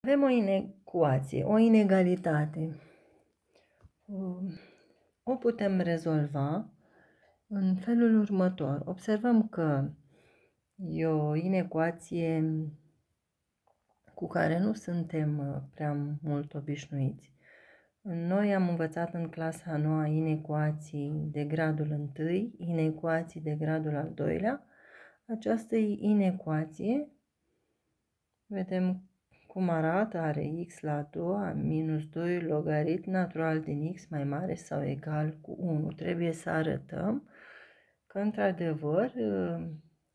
Avem o inecuație, o inegalitate. O putem rezolva în felul următor. Observăm că e o inecuație cu care nu suntem prea mult obișnuiți. Noi am învățat în clasa a noua inecuații de gradul 1, inecuații de gradul al doilea. Această inecuație, vedem cum arată, are x la a doua minus 2 logaritm natural din x mai mare sau egal cu 1. Trebuie să arătăm că, într-adevăr,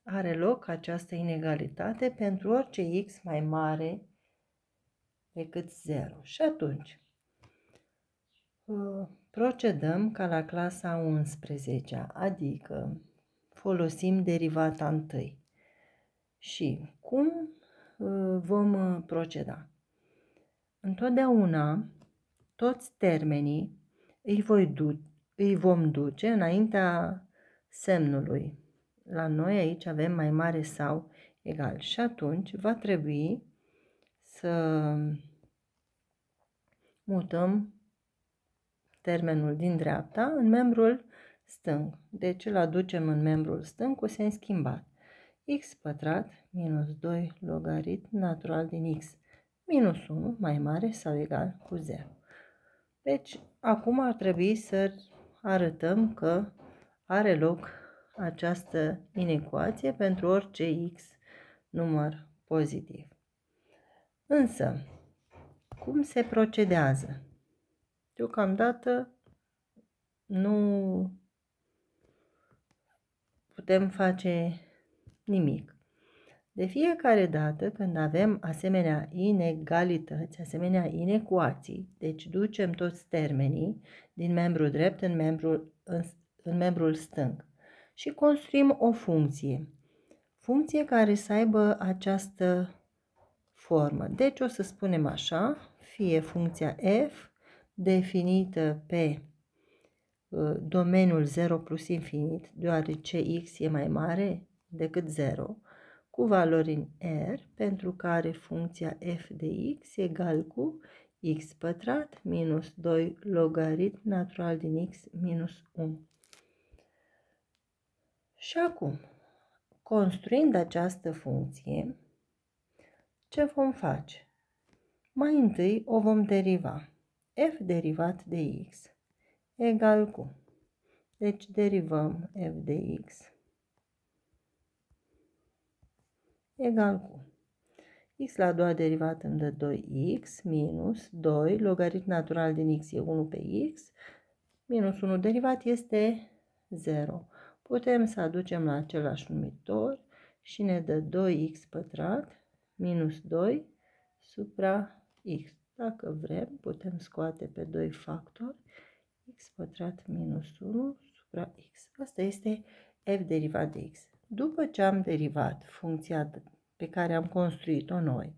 are loc această inegalitate pentru orice x mai mare decât 0. Și atunci procedăm ca la clasa 11, adică folosim derivata întâi. Și cum vom proceda? Întotdeauna toți termenii îi vom duce înaintea semnului. La noi aici avem mai mare sau egal și atunci va trebui să mutăm termenul din dreapta în membrul stâng. Deci îl aducem în membrul stâng cu sens schimbat. X pătrat minus 2 logaritm natural din x minus 1 mai mare sau egal cu 0. Deci acum ar trebui să arătăm că are loc această inecuație pentru orice x număr pozitiv. Însă, cum se procedează? Deocamdată nu putem face nimic. De fiecare dată când avem asemenea inegalități, asemenea inecuații, deci ducem toți termenii din membrul drept în membrul stâng și construim o funcție care să aibă această formă. Deci o să spunem așa, fie funcția f definită pe domeniul 0 plus infinit, deoarece x e mai mare decât 0, cu valori în R, pentru care funcția f de x egal cu x pătrat minus 2 logaritm natural din x minus 1. Și acum, construind această funcție, ce vom face? Mai întâi o vom deriva. F derivat de x egal cu. Deci derivăm f de x egal cu x la a doua derivată îmi dă 2x minus 2 logaritm natural din x e 1 pe x minus 1 derivat este 0. Putem să aducem la același numitor și ne dă 2x pătrat minus 2 supra x. Dacă vrem, putem scoate pe 2 factori x pătrat minus 1 supra x. Asta este f derivat de x. După ce am derivat funcția pe care am construit-o noi,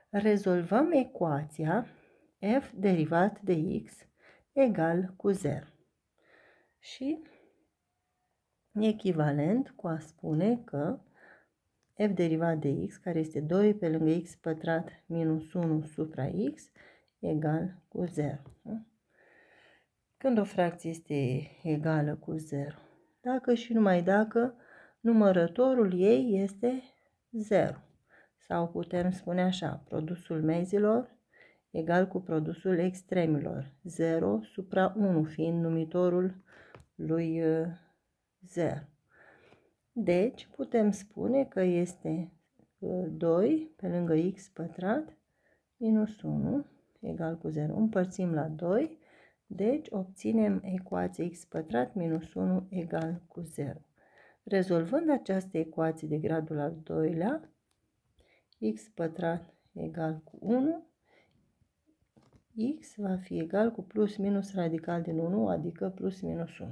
rezolvăm ecuația f derivat de x egal cu 0. Și echivalent cu a spune că f derivat de x, care este 2 pe lângă x pătrat minus 1 supra x, egal cu 0. Când o fracție este egală cu 0, dacă și numai dacă numărătorul ei este 0. Sau putem spune așa, produsul mezilor egal cu produsul extremilor, 0 supra 1 fiind numitorul lui 0. Deci putem spune că este 2 pe lângă x pătrat minus 1 egal cu 0. Împărțim la 2, deci obținem ecuația x pătrat minus 1 egal cu 0. Rezolvând această ecuație de gradul al doilea, x pătrat egal cu 1, x va fi egal cu plus minus radical din 1, adică plus minus 1.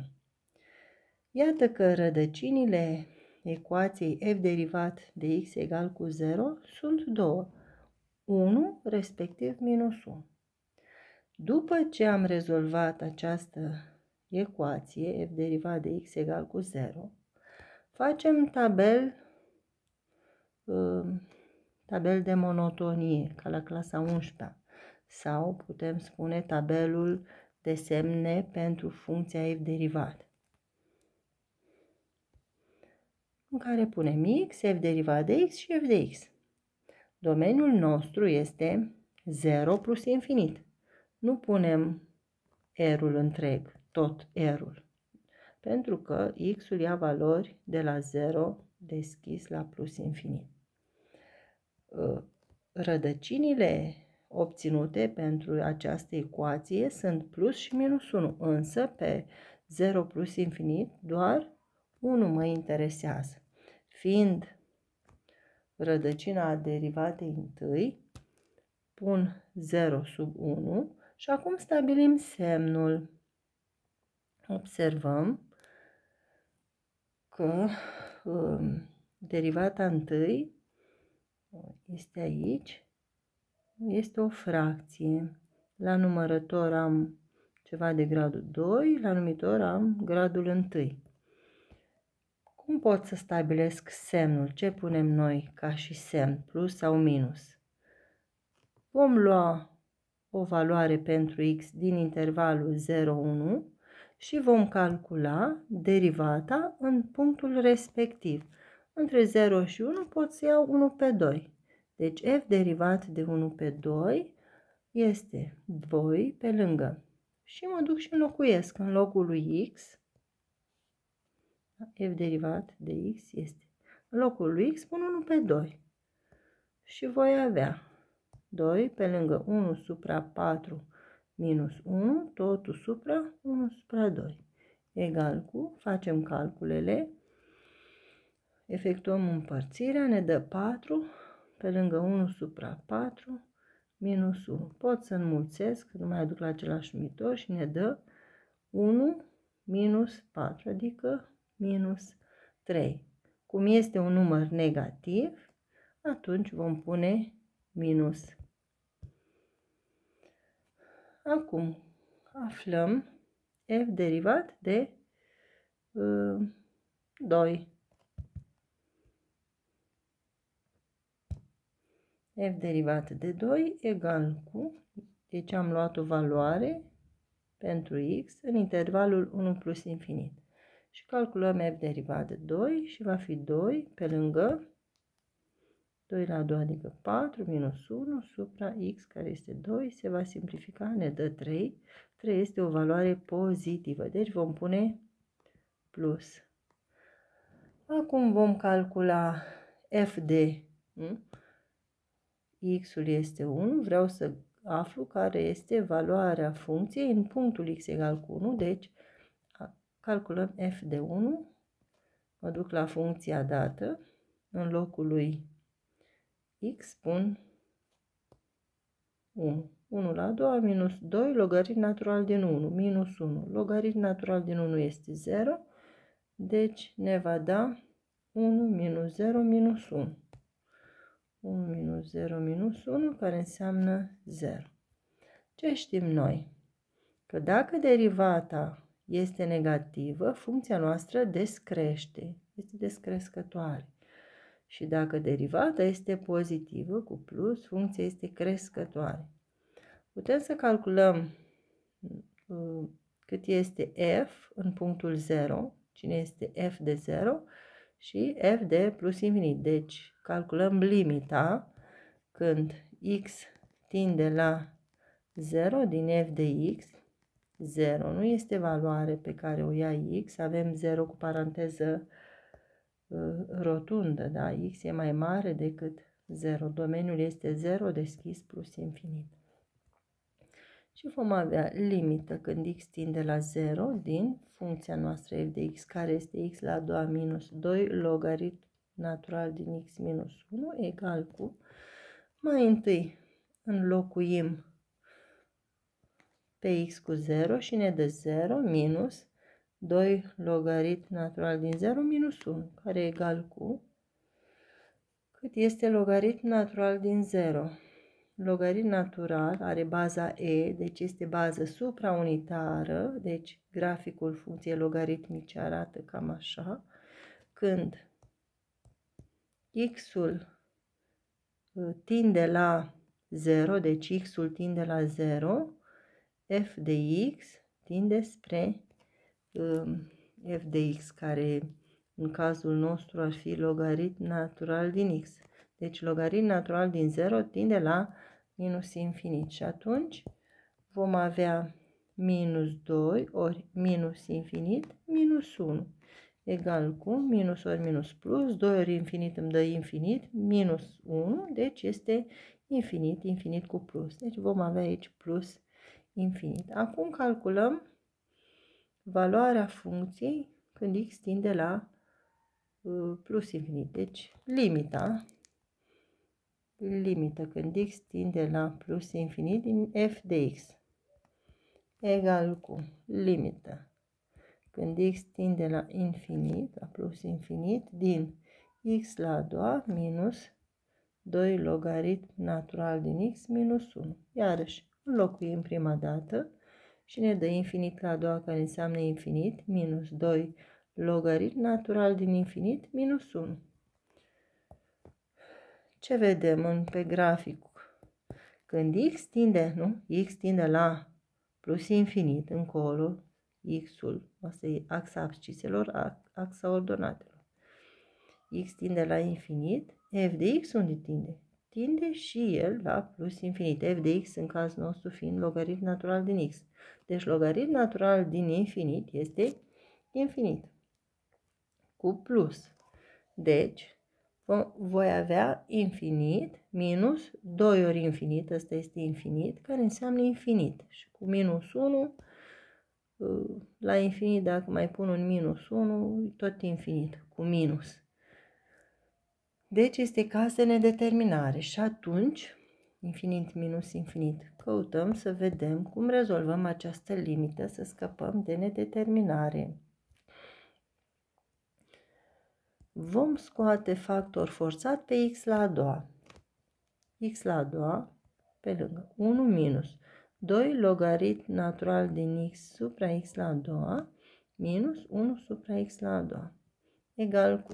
Iată că rădăcinile ecuației f derivat de x egal cu 0 sunt două, 1 respectiv minus 1. După ce am rezolvat această ecuație f derivat de x egal cu 0, facem tabel de monotonie, ca la clasa 11-a, sau putem spune tabelul de semne pentru funcția f derivat, în care punem x, f derivat de x și f de x. Domeniul nostru este 0 plus infinit. Nu punem R-ul întreg, tot R-ul, pentru că x-ul ia valori de la 0 deschis la plus infinit. Rădăcinile obținute pentru această ecuație sunt plus și minus 1, însă pe 0 plus infinit doar 1 mă interesează. Fiind rădăcina derivatei întâi, pun 0 sub 1 și acum stabilim semnul. Observăm că derivata întâi este aici, este o fracție. La numărător am ceva de gradul 2, la numitor am gradul 1. Cum pot să stabilesc semnul? Ce punem noi ca și semn, plus sau minus? Vom lua o valoare pentru x din intervalul 0,1 și vom calcula derivata în punctul respectiv. Între 0 și 1 pot să iau 1 pe 2. Deci f derivat de 1 pe 2 este 2 pe lângă. Și mă duc și înlocuiesc în locul lui x. F derivat de x este în locul lui x pun 1 pe 2. Și voi avea 2 pe lângă 1 supra 4 minus 1, totul supra 1 supra 2. Egal cu, facem calculele, efectuăm împărțirea, ne dă 4 pe lângă 1 supra 4 minus 1. Pot să înmulțesc, nu mai aduc la același numitor și ne dă 1 minus 4, adică minus 3. Cum este un număr negativ, atunci vom pune minus. Acum aflăm f derivat de 2. F derivat de 2 egal cu, deci am luat o valoare pentru x în intervalul 1 plus infinit. Și calculăm f derivat de 2 și va fi 2 pe lângă 2 la 2, adică 4 minus 1 supra x, care este 2, se va simplifica, ne dă 3. 3 este o valoare pozitivă, deci vom pune plus. Acum vom calcula f de x-ul este 1, vreau să aflu care este valoarea funcției în punctul x egal cu 1, deci calculăm f de 1, mă duc la funcția dată, în locul lui x pun 1. 1 la 2 minus 2, logaritm natural din 1, minus 1. Logaritm natural din 1 este 0, deci ne va da 1 minus 0 minus 1. 1 minus 0 minus 1, care înseamnă 0. Ce știm noi? Că dacă derivata este negativă, funcția noastră descrește, este descrescătoare. Și dacă derivata este pozitivă, cu plus, funcția este crescătoare. Putem să calculăm cât este f în punctul 0, cine este f de 0 și f de plus infinit. Deci calculăm limita când x tinde la 0 din f de x. 0 nu este valoare pe care o ia x, avem 0 cu paranteză rotundă, da? X e mai mare decât 0. Domeniul este 0 deschis plus infinit. Și vom avea limită când x tinde la 0 din funcția noastră f de x, care este x la 2 minus 2 logaritm natural din x minus 1 egal cu, mai întâi înlocuim pe x cu 0 și ne dă 0 minus 2 logaritm natural din 0 minus 1, care e egal cu, cât este logaritm natural din 0. Logaritm natural are baza e, deci este bază supraunitară, deci graficul funcției logaritmice arată cam așa, când x-ul tinde la 0, deci x-ul tinde la 0, f de x tinde spre f de x, care în cazul nostru ar fi logaritm natural din x. Deci logaritm natural din 0 tinde la minus infinit și atunci vom avea minus 2 ori minus infinit minus 1 egal cu minus ori minus plus, 2 ori infinit îmi dă infinit, minus 1, deci este infinit, infinit cu plus. Deci vom avea aici plus infinit. Acum calculăm valoarea funcției când x tinde la plus infinit. Deci limita când x tinde la plus infinit din f de x egal cu limită când x tinde la infinit, la plus infinit, din x la a doua minus 2 logaritm natural din x minus 1. Iarăși înlocuim prima dată și ne dă infinit la a doua, care înseamnă infinit, minus 2 logaritm natural din infinit minus 1. Ce vedem pe grafic? Când x tinde la plus infinit încolo, x-ul, asta e axa absciselor, axa ordonatelor. X tinde la infinit, f de x unde tinde? Tinde și el la plus infinit. F de x în cazul nostru fiind logaritm natural din x. Deci logaritm natural din infinit este infinit cu plus. Deci voi avea infinit minus 2 ori infinit, ăsta este infinit, care înseamnă infinit. Și cu minus 1, la infinit, dacă mai pun un minus 1, tot infinit, cu minus. Deci este caz de nedeterminare și atunci, infinit minus infinit, căutăm să vedem cum rezolvăm această limită, să scăpăm de nedeterminare. Vom scoate factor forțat pe x la a doua. X la a doua, pe lângă 1 minus 2 logaritm natural din x supra x la a doua minus 1 supra x la a doua egal cu,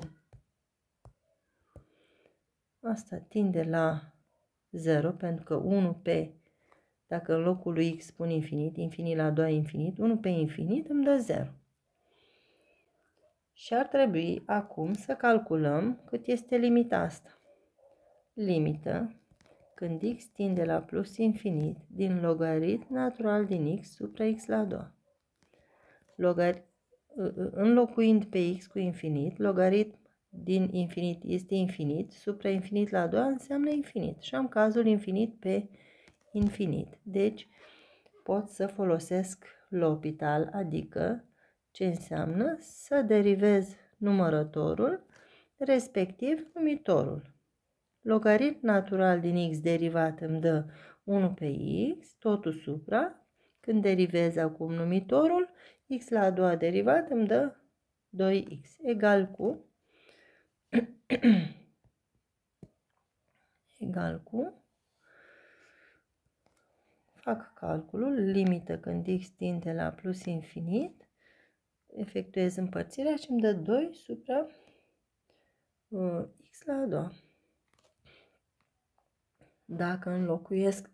asta tinde la 0 pentru că 1 pe, dacă în locul lui x pun infinit, infinit la a doua infinit, 1 pe infinit îmi dă 0. Și ar trebui acum să calculăm cât este limita asta. Limită când x tinde la plus infinit din logaritm natural din x supra x la a doua. Înlocuind pe x cu infinit, logaritm din infinit este infinit, supra infinit la a doua înseamnă infinit. Și am cazul infinit pe infinit. Deci pot să folosesc L'Hopital, adică ce înseamnă să derivez numărătorul, respectiv numitorul. Logaritm natural din x derivat îmi dă 1 pe x, totul supra. Când derivez acum numitorul, x la a doua derivat îmi dă 2x egal cu fac calculul, limită când x tinde la plus infinit, efectuez împărțirea și îmi dă 2 supra x la a doua. Dacă înlocuiesc,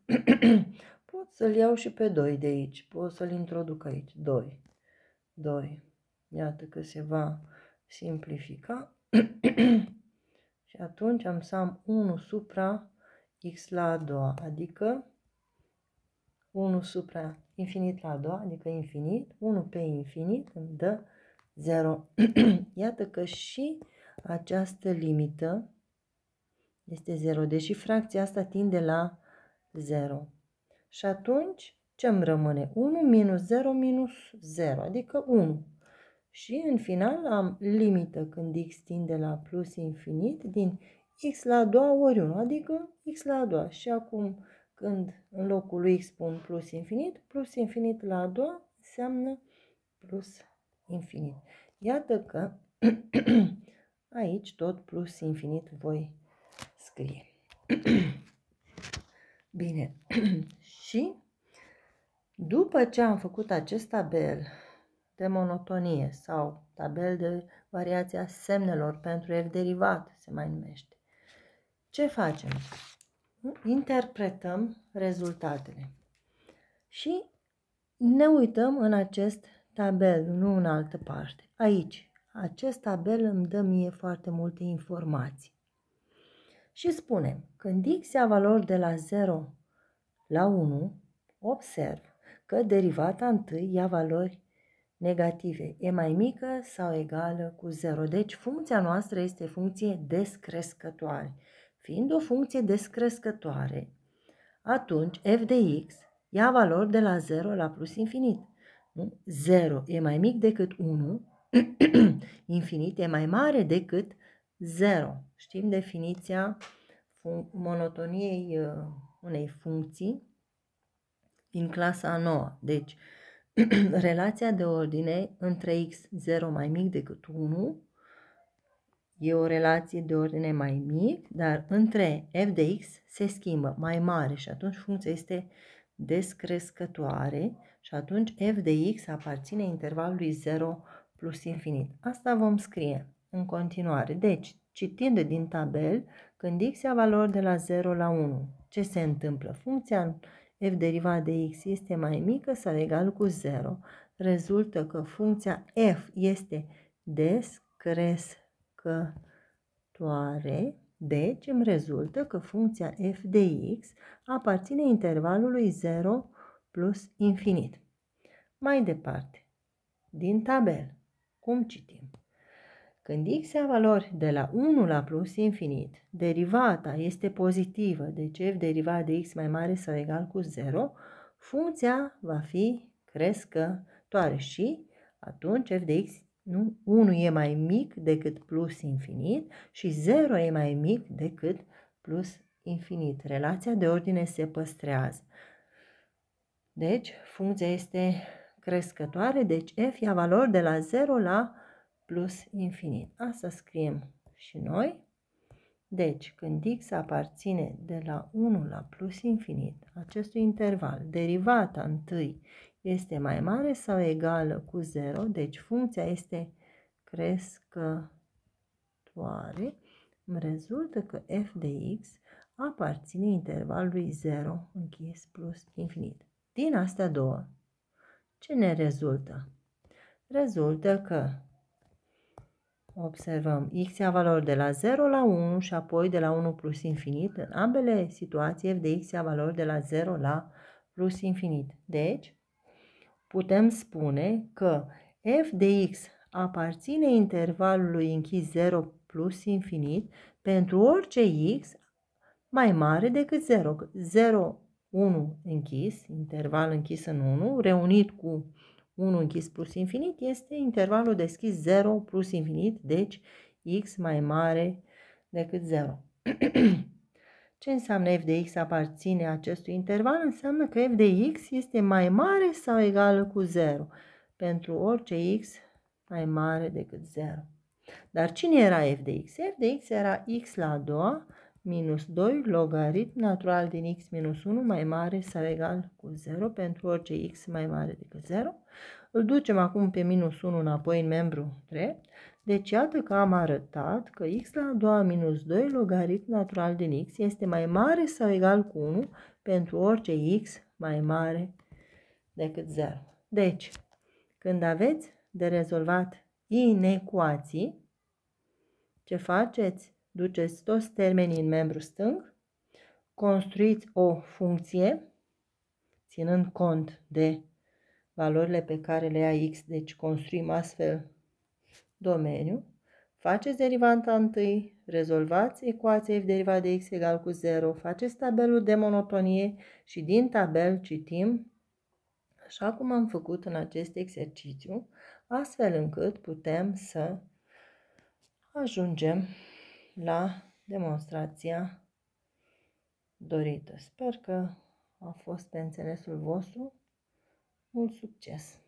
pot să-l iau și pe 2 de aici, pot să-l introduc aici, 2. Iată că se va simplifica și atunci am să am 1 supra x la a doua, adică 1 supra infinit la a doua, adică infinit, 1 pe infinit îmi dă 0. Iată că și această limită este 0, deși fracția asta tinde la 0. Și atunci ce îmi rămâne? 1 minus 0 minus 0, adică 1. Și în final am limită când x tinde la plus infinit din x la a doua ori 1, adică x la a doua. Și acum când în locul lui x pun plus infinit la a doua înseamnă plus infinit. Iată că aici tot plus infinit voi scrie. Bine. Și după ce am făcut acest tabel de monotonie sau tabel de variația semnelor pentru f derivat, se mai numește, ce facem? interpretăm rezultatele și ne uităm în acest tabel, nu în altă parte. Aici, acest tabel îmi dă mie foarte multe informații. Și spunem, când x ia valori de la 0 la 1, observ că derivata întâi ia valori negative, e mai mică sau egală cu 0. Deci funcția noastră este funcție descrescătoare. Fiind o funcție descrescătoare, atunci f de x ia valori de la 0 la plus infinit. Nu? 0 e mai mic decât 1, infinit e mai mare decât 0. Știm definiția monotoniei unei funcții din clasa a 9. Deci, relația de ordine între x 0 mai mic decât 1 e o relație de ordine mai mic, dar între f de x se schimbă mai mare și atunci funcția este descrescătoare și atunci f de x aparține intervalului 0 plus infinit. Asta vom scrie în continuare. Deci, citind din tabel, când x ia valori de la 0 la 1, ce se întâmplă? Funcția f derivat de x este mai mică sau egal cu 0. Rezultă că funcția f este descrescătoare, deci îmi rezultă că funcția f de x aparține intervalului 0 plus infinit. Mai departe, din tabel, cum citim? Când x ia valori de la 1 la plus infinit, derivata este pozitivă, deci f derivat de x mai mare sau egal cu 0, funcția va fi crescătoare și atunci f de x 1 e mai mic decât plus infinit și 0 e mai mic decât plus infinit. Relația de ordine se păstrează. Deci, funcția este crescătoare, deci f ia valori de la 0 la plus infinit. Asta scriem și noi. Deci, când x aparține de la 1 la plus infinit, acestui interval, derivata întâi este mai mare sau egală cu 0, deci funcția este crescătoare, îmi rezultă că f de x aparține intervalului 0 închis plus infinit. Din astea două, ce ne rezultă? Rezultă că observăm x ia valori de la 0 la 1 și apoi de la 1 plus infinit. În ambele situații f de x ia valori de la 0 la plus infinit. Deci, putem spune că f de x aparține intervalului închis 0 plus infinit pentru orice x mai mare decât 0. 0, 1 închis, interval închis în 1, reunit cu 1 închis plus infinit, este intervalul deschis 0 plus infinit, deci x mai mare decât 0. Ce înseamnă f de x aparține acestui interval? Înseamnă că f de x este mai mare sau egală cu 0 pentru orice x mai mare decât 0. Dar cine era f de x? F de x era x la a doua minus 2 logaritm natural din x minus 1 mai mare sau egal cu 0 pentru orice x mai mare decât 0. Îl ducem acum pe minus 1 înapoi în membru drept. Deci iată că am arătat că x la a doua minus 2 logaritm natural din x este mai mare sau egal cu 1 pentru orice x mai mare decât 0. Deci, când aveți de rezolvat inecuații, ce faceți? Duceți toți termenii în membru stâng, construiți o funcție, ținând cont de valorile pe care le ia x, deci construim astfel domeniu, faceți derivanta întâi, rezolvați ecuația f derivat de x egal cu 0, faceți tabelul de monotonie și din tabel citim, așa cum am făcut în acest exercițiu, astfel încât putem să ajungem la demonstrația dorită. Sper că a fost pe înțelesul vostru. Mult succes!